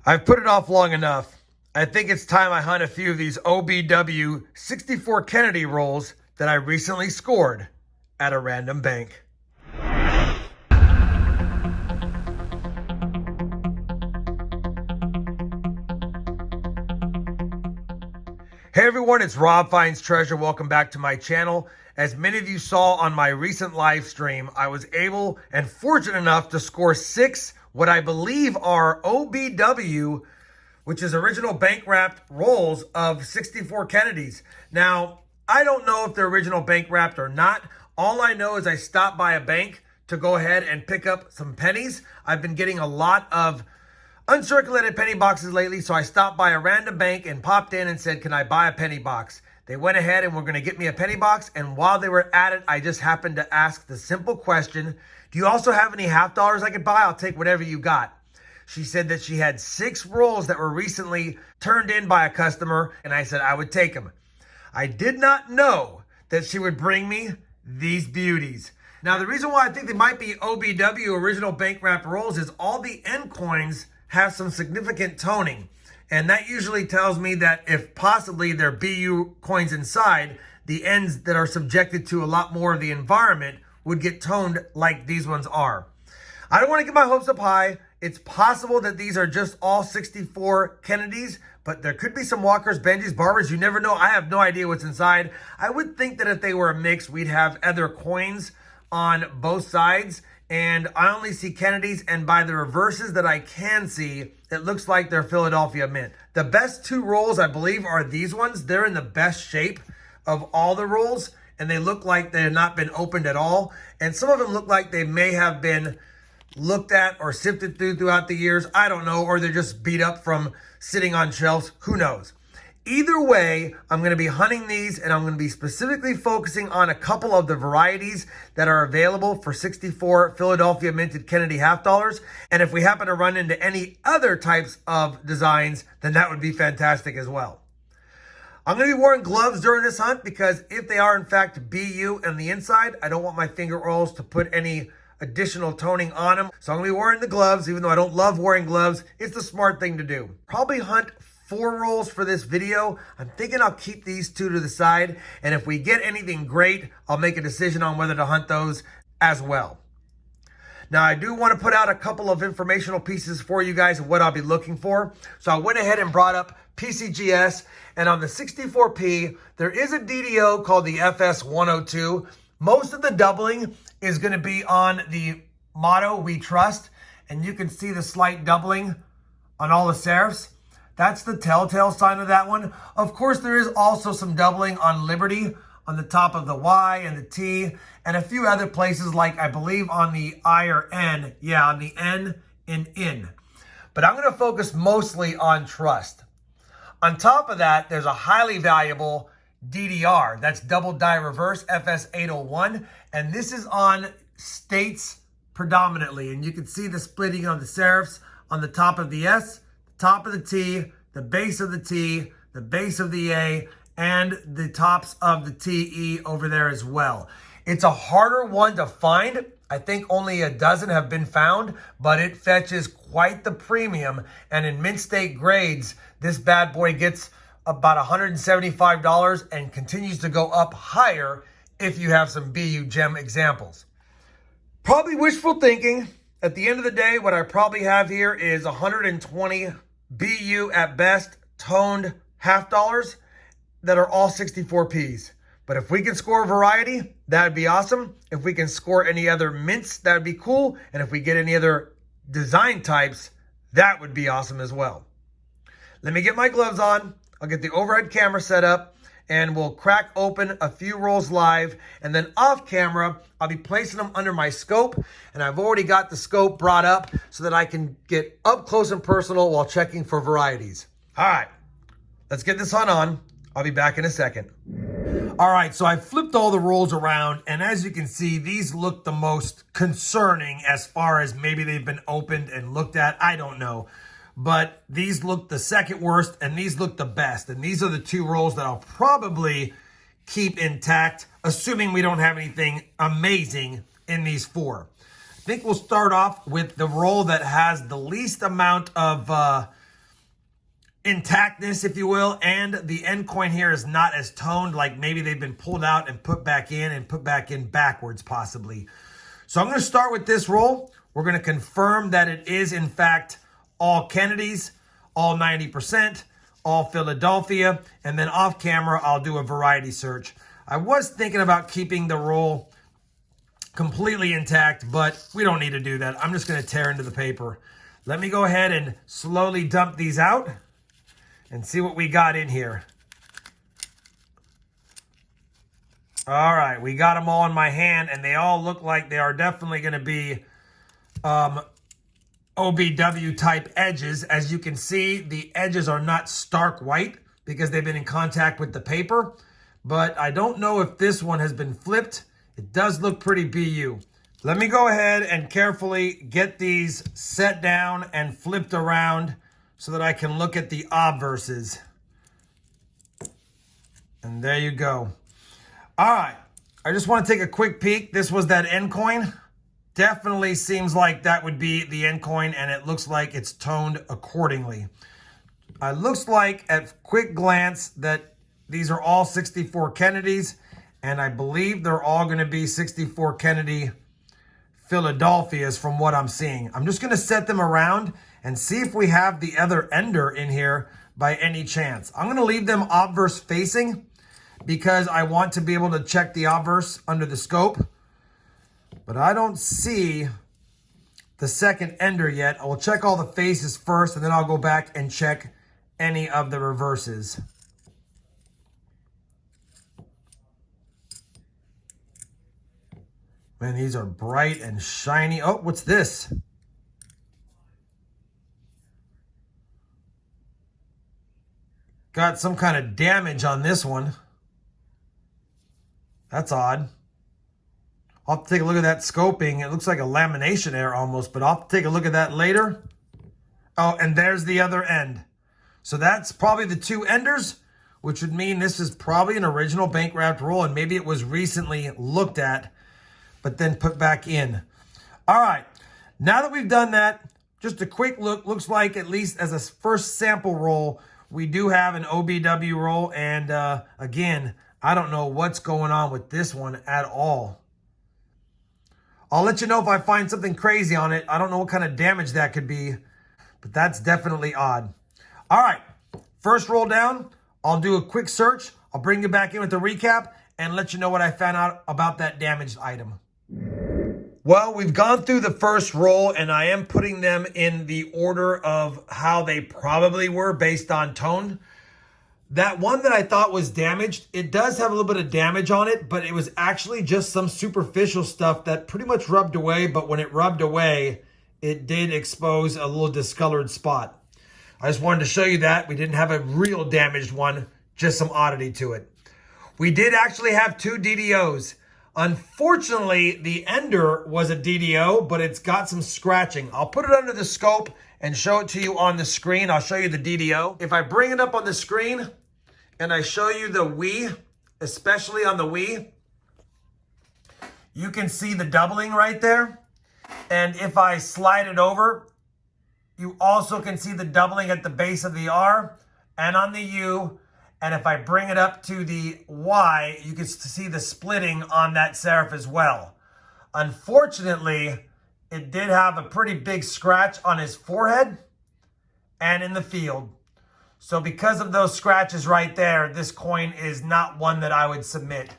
I've put it off long enough. I think it's time I hunt a few of these OBW 64 Kennedy rolls that I recently scored at a random bank. Hey everyone, it's Rob Finds Treasure. Welcome back to my channel. As many of you saw on my recent live stream, I was able and fortunate enough to score 6 what I believe are OBW, which is original bank wrapped rolls of 64 Kennedys. Now, I don't know if they're original bank wrapped or not. All I know is I stopped by a bank to go ahead and pick up some pennies. I've been getting a lot of uncirculated penny boxes lately, so I stopped by a random bank and popped in and said, can I buy a penny box? They went ahead and were going to get me a penny box, and while they were at it, I just happened to ask the simple question, do you also have any half dollars I could buy? I'll take whatever you got. She said that she had 6 rolls that were recently turned in by a customer, and I said I would take them. I did not know that she would bring me these beauties. Now, the reason why I think they might be OBW, original bank wrapped rolls, is all the end coins have some significant toning. And that usually tells me that if possibly they're BU coins inside, the ends that are subjected to a lot more of the environment would get toned like these ones are. I don't want to get my hopes up high. It's possible that these are just all 64 Kennedys, but there could be some Walkers, Benjis, Barbers. You never know. I have no idea what's inside. I would think that if they were a mix, we'd have other coins on both sides. And I only see Kennedys, and by the reverses that I can see, it looks like they're Philadelphia Mint. The best 2 rolls, I believe, are these ones. They're in the best shape of all the rolls, and they look like they have not been opened at all. And some of them look like they may have been looked at or sifted throughout the years. I don't know, or they're just beat up from sitting on shelves. Who knows? Either way, I'm going to be hunting these, and I'm going to be specifically focusing on a couple of the varieties that are available for 64 Philadelphia minted Kennedy half dollars. And if we happen to run into any other types of designs, then that would be fantastic as well. I'm going to be wearing gloves during this hunt because if they are in fact BU on the inside, I don't want my finger oils to put any additional toning on them. So I'm going to be wearing the gloves, even though I don't love wearing gloves. It's the smart thing to do. Probably hunt 4 rolls for this video. I'm thinking I'll keep these 2 to the side, and if we get anything great, I'll make a decision on whether to hunt those as well. Now, I do want to put out a couple of informational pieces for you guys of what I'll be looking for. So I went ahead and brought up PCGS, and on the 64P, there is a DDO called the FS102. Most of the doubling is going to be on the motto, We Trust, and you can see the slight doubling on all the serifs. That's the telltale sign of that one. Of course, there is also some doubling on Liberty on the top of the Y and the T, and a few other places like I believe on the I or N. Yeah, on the N and in. But I'm going to focus mostly on Trust. On top of that, there's a highly valuable DDR. That's double die reverse FS801, and this is on states predominantly. And you can see the splitting on the serifs on the top of the S, top of the T, the base of the T, the base of the A, and the tops of the TE over there as well. It's a harder one to find. I think only a dozen have been found, but it fetches quite the premium. And in mint state grades, this bad boy gets about $175 and continues to go up higher if you have some BU gem examples. Probably wishful thinking. At the end of the day, what I probably have here is 120 BU at best toned half dollars that are all 64Ps. But if we can score a variety, that'd be awesome. If we can score any other mints, that'd be cool. And if we get any other design types, that would be awesome as well. Let me get my gloves on. I'll get the overhead camera set up, and we'll crack open a few rolls live, and then off camera, I'll be placing them under my scope, and I've already got the scope brought up so that I can get up close and personal while checking for varieties. All right, let's get this hunt on. I'll be back in a second. All right, so I flipped all the rolls around, and as you can see, these look the most concerning as far as maybe they've been opened and looked at. I don't know. But these look the second worst, and these look the best. And these are the 2 rolls that I'll probably keep intact, assuming we don't have anything amazing in these 4. I think we'll start off with the roll that has the least amount of intactness, if you will, and the end coin here is not as toned, like maybe they've been pulled out and put back in backwards possibly. So I'm going to start with this roll. We're going to confirm that it is in fact all Kennedys, all 90%, all Philadelphia, and then off camera I'll do a variety search. I was thinking about keeping the roll completely intact, but we don't need to do that. I'm just going to tear into the paper. Let me go ahead and slowly dump these out and see what we got in here. All right, we got them all in my hand, and they all look like they are definitely going to be OBW type edges. As you can see, the edges are not stark white because they've been in contact with the paper, but I don't know if this one has been flipped. It does look pretty BU. Let me go ahead and carefully get these set down and flipped around so that I can look at the obverses. And there you go. All right, I just want to take a quick peek. This was that end coin. Definitely seems like that would be the end coin, and it looks like it's toned accordingly. It looks like at quick glance that these are all 64 Kennedys, and I believe they're all going to be 64 Kennedy Philadelphias from what I'm seeing. I'm just going to set them around and see if we have the other ender in here by any chance. I'm going to leave them obverse facing because I want to be able to check the obverse under the scope. But I don't see the second ender yet. I will check all the faces first, and then I'll go back and check any of the reverses. Man, these are bright and shiny. Oh, what's this? Got some kind of damage on this one. That's odd. I'll have to take a look at that scoping. It looks like a lamination error almost, but I'll take a look at that later. Oh, and there's the other end. So that's probably the two enders, which would mean this is probably an original bank wrapped roll, and maybe it was recently looked at, but then put back in. All right, now that we've done that, just a quick look. Looks like, at least as a first sample roll, we do have an OBW roll, and again, I don't know what's going on with this one at all. I'll let you know if I find something crazy on it. I don't know what kind of damage that could be, but that's definitely odd. All right, first roll down. I'll do a quick search. I'll bring you back in with the recap and let you know what I found out about that damaged item. Well, we've gone through the first roll, and I am putting them in the order of how they probably were based on tone. That one that I thought was damaged, it does have a little bit of damage on it, but it was actually just some superficial stuff that pretty much rubbed away, but when it rubbed away, it did expose a little discolored spot. I just wanted to show you that. We didn't have a real damaged one, just some oddity to it. We did actually have two DDOs. Unfortunately, the ender was a DDO, but it's got some scratching. I'll put it under the scope and show it to you on the screen. I'll show you the DDO. If I bring it up on the screen and I show you the Wii, especially on the Wii, you can see the doubling right there. And if I slide it over, you also can see the doubling at the base of the R and on the U. And if I bring it up to the Y, you can see the splitting on that serif as well. Unfortunately, it did have a pretty big scratch on his forehead and in the field. So because of those scratches right there, this coin is not one that I would submit.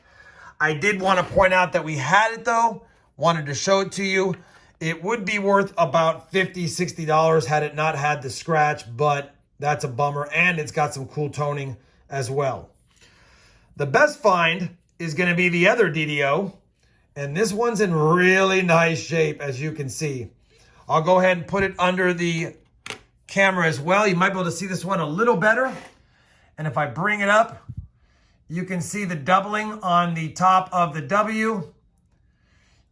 I did want to point out that we had it though, wanted to show it to you. It would be worth about $50, $60 had it not had the scratch, but that's a bummer. And it's got some cool toning as well. The best find is going to be the other DDO, and this one's in really nice shape, as you can see. I'll go ahead and put it under the camera as well. You might be able to see this one a little better. And if I bring it up, you can see the doubling on the top of the W.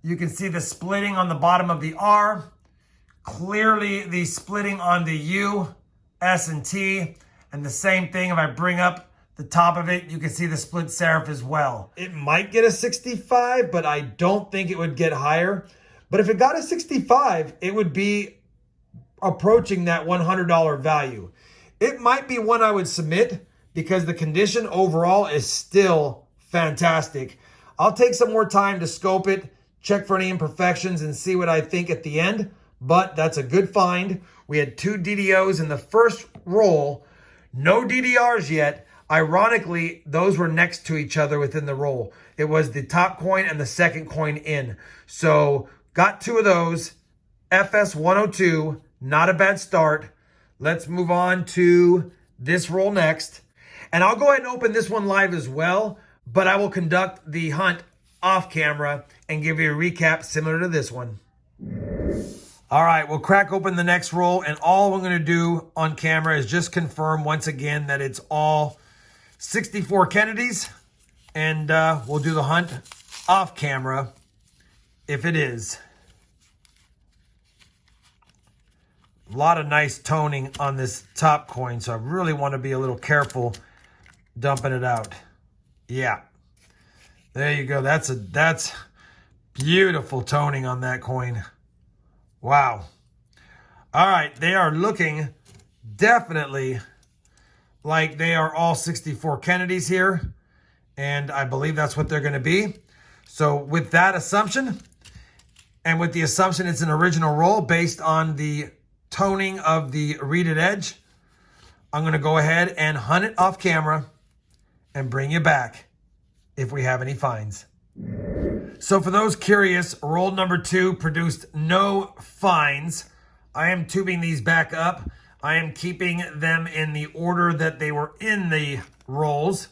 You can see the splitting on the bottom of the R. Clearly the splitting on the U, S, and T. And the same thing, if I bring up the top of it, you can see the split serif as well. It might get a 65, but I don't think it would get higher. But if it got a 65, it would be approaching that $100 value. It might be one I would submit because the condition overall is still fantastic. I'll take some more time to scope it, check for any imperfections, and see what I think at the end. But that's a good find. We had 2 DDOs in the first roll. No DDRs yet. Ironically, those were next to each other within the roll. It was the top coin and the second coin in. So got 2 of those. FS 102, not a bad start. Let's move on to this roll next. And I'll go ahead and open this one live as well, but I will conduct the hunt off camera and give you a recap similar to this one. All right, we'll crack open the next roll, and all I'm going to do on camera is just confirm once again that it's all 64 Kennedys, and we'll do the hunt off camera if it is. A lot of nice toning on this top coin, so I really want to be a little careful dumping it out. Yeah, there you go. That's beautiful toning on that coin. Wow. All right, they are looking definitely like they are all 64 Kennedys here, and I believe that's what they're going to be. So with that assumption, and with the assumption it's an original roll based on the toning of the reeded edge, I'm going to go ahead and hunt it off camera and bring you back if we have any finds. So for those curious, roll number 2 produced no finds. I am tubing these back up. I am keeping them in the order that they were in the rolls.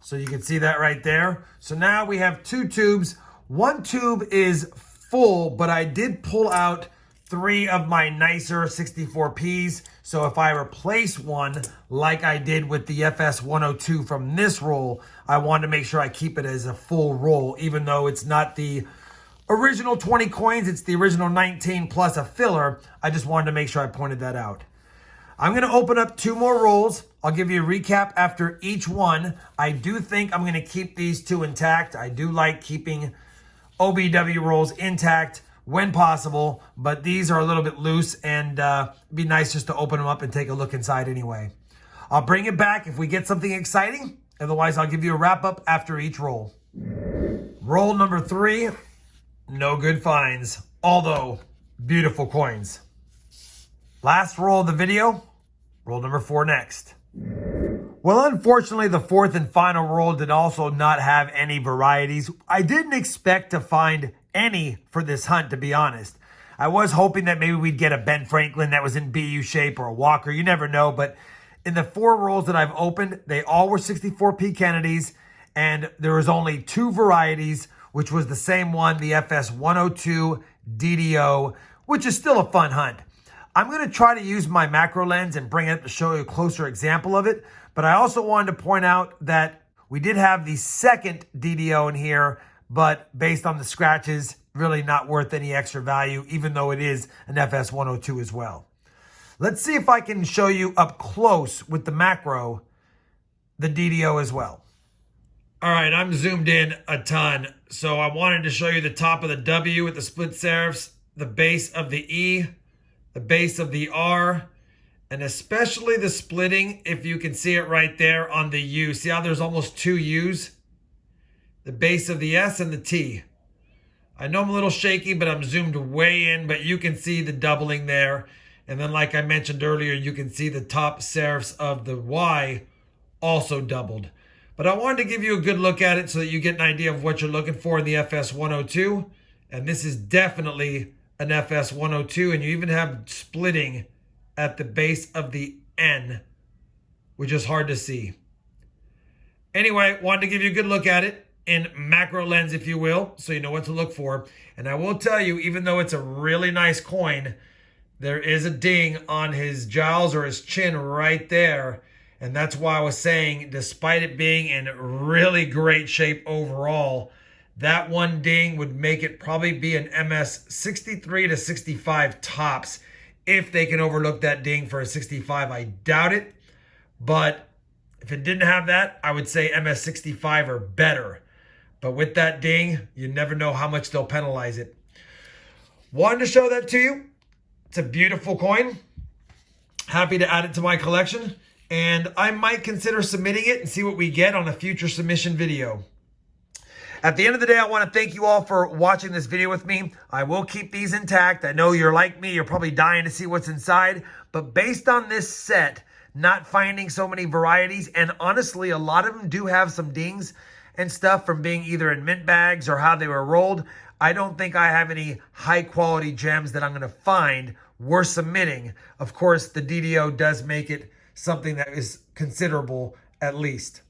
So you can see that right there. So now we have 2 tubes. 1 tube is full, but I did pull out 3 of my nicer 64Ps. So if I replace one like I did with the FS 102 from this roll, I wanted to make sure I keep it as a full roll, even though it's not the original 20 coins, it's the original 19 plus a filler. I just wanted to make sure I pointed that out. I'm going to open up 2 more rolls. I'll give you a recap after each one. I do think I'm going to keep these 2 intact. I do like keeping OBW rolls intact when possible, but these are a little bit loose, and it'd be nice just to open them up and take a look inside anyway. I'll bring it back if we get something exciting. Otherwise, I'll give you a wrap up after each roll. Roll number 3, no good finds, although beautiful coins. Last roll of the video, roll number 4 next. Well, unfortunately, the 4th and final roll did also not have any varieties. I didn't expect to find any for this hunt, to be honest. I was hoping that maybe we'd get a Ben Franklin that was in BU shape or a Walker. You never know, but in the 4 rolls that I've opened, they all were 64P Kennedys, and there was only 2 varieties, which was the same one, the FS 102 DDO, which is still a fun hunt. I'm going to try to use my macro lens and bring it up to show you a closer example of it, but I also wanted to point out that we did have the second DDO in here, but based on the scratches, really not worth any extra value, even though it is an FS 102 as well. Let's see if I can show you up close with the macro, the DDO as well. All right, I'm zoomed in a ton. So I wanted to show you the top of the W with the split serifs, the base of the E, the base of the R, and especially the splitting, if you can see it right there on the U. See how there's almost 2 U's? The base of the S and the T. I know I'm a little shaky, but I'm zoomed way in, but you can see the doubling there. And then like I mentioned earlier, you can see the top serifs of the Y also doubled. But I wanted to give you a good look at it so that you get an idea of what you're looking for in the FS 102. And this is definitely an FS 102, and you even have splitting at the base of the N, which is hard to see. Anyway, wanted to give you a good look at it in macro lens, if you will, so you know what to look for. And I will tell you, even though it's a really nice coin, there is a ding on his jowls or his chin right there. And that's why I was saying, despite it being in really great shape overall, that one ding would make it probably be an MS 63 to 65 tops if they can overlook that ding for a 65. I doubt it, but if it didn't have that, I would say MS 65 or better. But with that ding, you never know how much they'll penalize it. Wanted to show that to you. It's a beautiful coin. Happy to add it to my collection, and I might consider submitting it and see what we get on a future submission video. At the end of the day, I want to thank you all for watching this video with me. I will keep these intact. I know you're like me. You're probably dying to see what's inside. But based on this set, not finding so many varieties, and honestly, a lot of them do have some dings and stuff from being either in mint bags or how they were rolled, I don't think I have any high quality gems that I'm going to find worth submitting. Of course, the DDO does make it something that is considerable at least.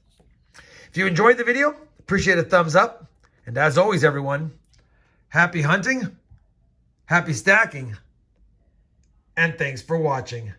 If you enjoyed the video, appreciate a thumbs up. And as always, everyone, happy hunting, happy stacking, and thanks for watching.